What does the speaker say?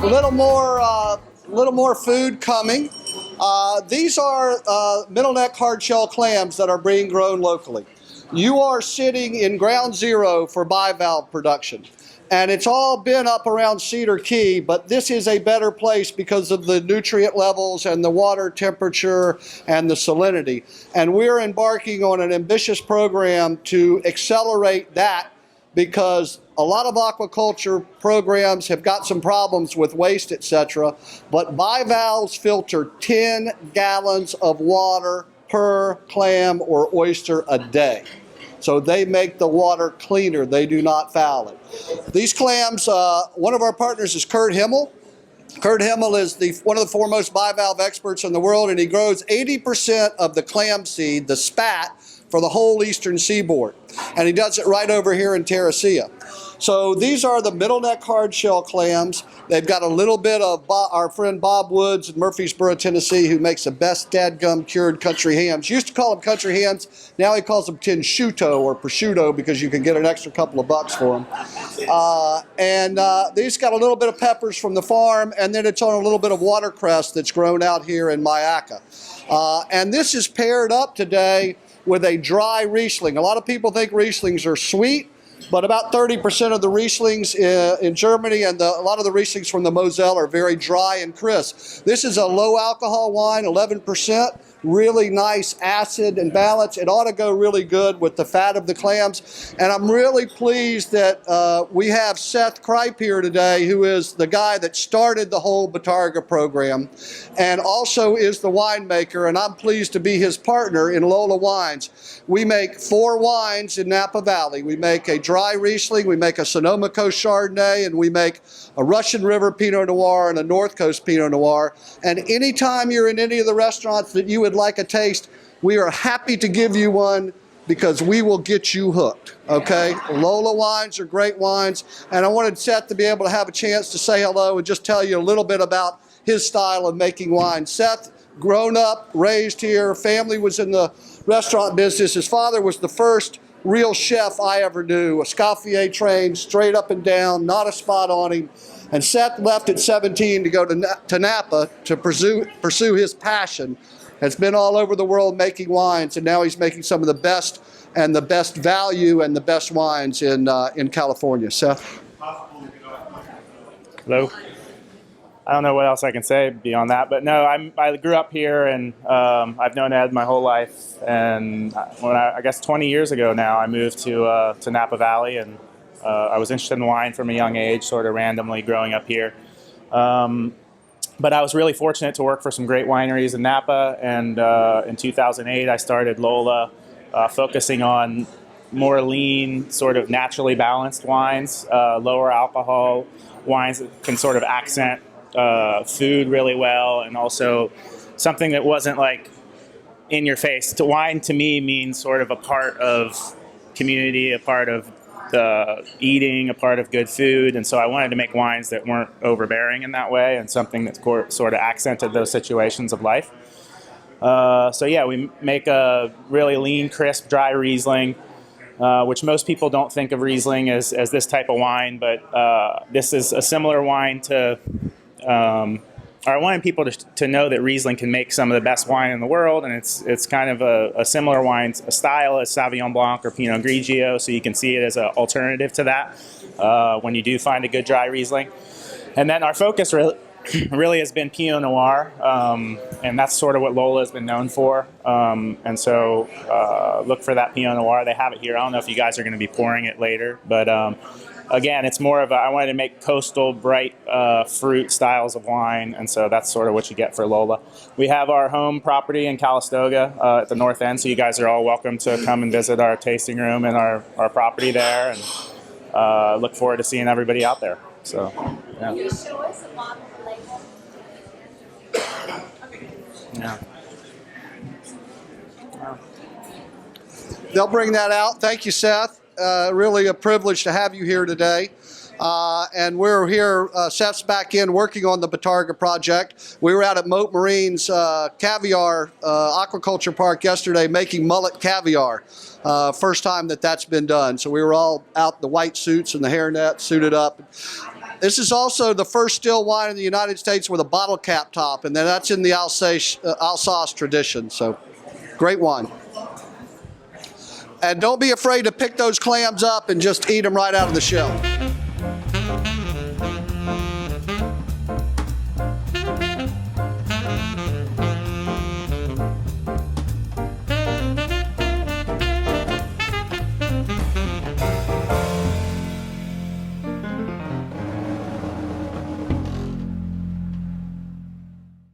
little more food coming. These are middle neck hard shell clams that are being grown locally. You are sitting in ground zero for bivalve production. And it's all been up around Cedar Key, but this is a better place because of the nutrient levels and the water temperature and the salinity. And we're embarking on an ambitious program to accelerate that, because a lot of aquaculture programs have got some problems with waste, etc. But bivalves filter 10 gallons of water per clam or oyster a day. So they make the water cleaner. They do not foul it. These clams, one of our partners is Kurt Himmel. Kurt Himmel is one of the foremost bivalve experts in the world, and he grows 80% of the clam seed, the spat, for the whole eastern seaboard. And he does it right over here in Terracea. So these are the middle neck hard shell clams. They've got a little bit of our friend Bob Woods in Murfreesboro, Tennessee, who makes the best dadgum cured country hams. Used to call them country hams. Now he calls them tinsciutto or prosciutto, because you can get an extra couple of bucks for them. These got a little bit of peppers from the farm, and then it's on a little bit of watercress that's grown out here in Mayaca. And this is paired up today with a dry Riesling. A lot of people think Rieslings are sweet, but about 30% of the Rieslings in Germany and a lot of the Rieslings from the Moselle are very dry and crisp. This is a low alcohol wine, 11%, really nice acid and balance. It ought to go really good with the fat of the clams. And I'm really pleased that we have Seth Cripe here today, who is the guy that started the whole Batarga program and also is the winemaker, and I'm pleased to be his partner in Lola Wines. We make 4 wines in Napa Valley. We make a dry Riesling, we make a Sonoma Coast Chardonnay, and we make a Russian River Pinot Noir and a North Coast Pinot Noir. And anytime you're in any of the restaurants that you would like a taste, we are happy to give you one, because we will get you hooked, okay? Lola Wines are great wines, and I wanted Seth to be able to have a chance to say hello and just tell you a little bit about his style of making wine. Seth, grown up, raised here, family was in the restaurant business. His father was the first real chef I ever knew, Escoffier trained, straight up and down, not a spot on him. And Seth left at 17 to go to Napa to pursue his passion. Has been all over the world making wines, and now he's making some of the best and the best value and the best wines in California. Seth? Hello. I don't know what else I can say beyond that, but no, I grew up here, and I've known Ed my whole life. And when I guess 20 years ago now, I moved to Napa Valley, and I was interested in wine from a young age, sort of randomly growing up here. But I was really fortunate to work for some great wineries in Napa, and in 2008 I started Lola, focusing on more lean, sort of naturally balanced wines, lower alcohol wines that can sort of accent food really well, and also something that wasn't like in your face. Wine to me means sort of a part of community, a part of the eating, a part of good food, and so I wanted to make wines that weren't overbearing in that way, and something that sort of accented those situations of life. So yeah, we make a really lean, crisp, dry Riesling, which most people don't think of Riesling as this type of wine, but this is a similar wine to, I wanted people to know that Riesling can make some of the best wine in the world, and it's kind of a similar wine, a style as Sauvignon Blanc or Pinot Grigio, so you can see it as an alternative to that when you do find a good dry Riesling. And then our focus really has been Pinot Noir, and that's sort of what Lola has been known for. And so look for that Pinot Noir. They have it here. I don't know if you guys are going to be pouring it later, but again, it's more of I wanted to make coastal, bright fruit styles of wine, and so that's sort of what you get for Lola. We have our home property in Calistoga at the north end, so you guys are all welcome to come and visit our tasting room and our property there, and look forward to seeing everybody out there. So, yeah. Can you show us a bottle of label? Yeah. They'll bring that out. Thank you, Seth. Really a privilege to have you here today. And we're here, Seth's back in working on the Batarga project. We were out at Moat Marine's caviar aquaculture park yesterday making mullet caviar. First time that's been done. So we were all out in the white suits and the hairnet, suited up. This is also the first still wine in the United States with a bottle cap top, and then that's in the Alsace tradition. So, great wine. And don't be afraid to pick those clams up and just eat them right out of the shell.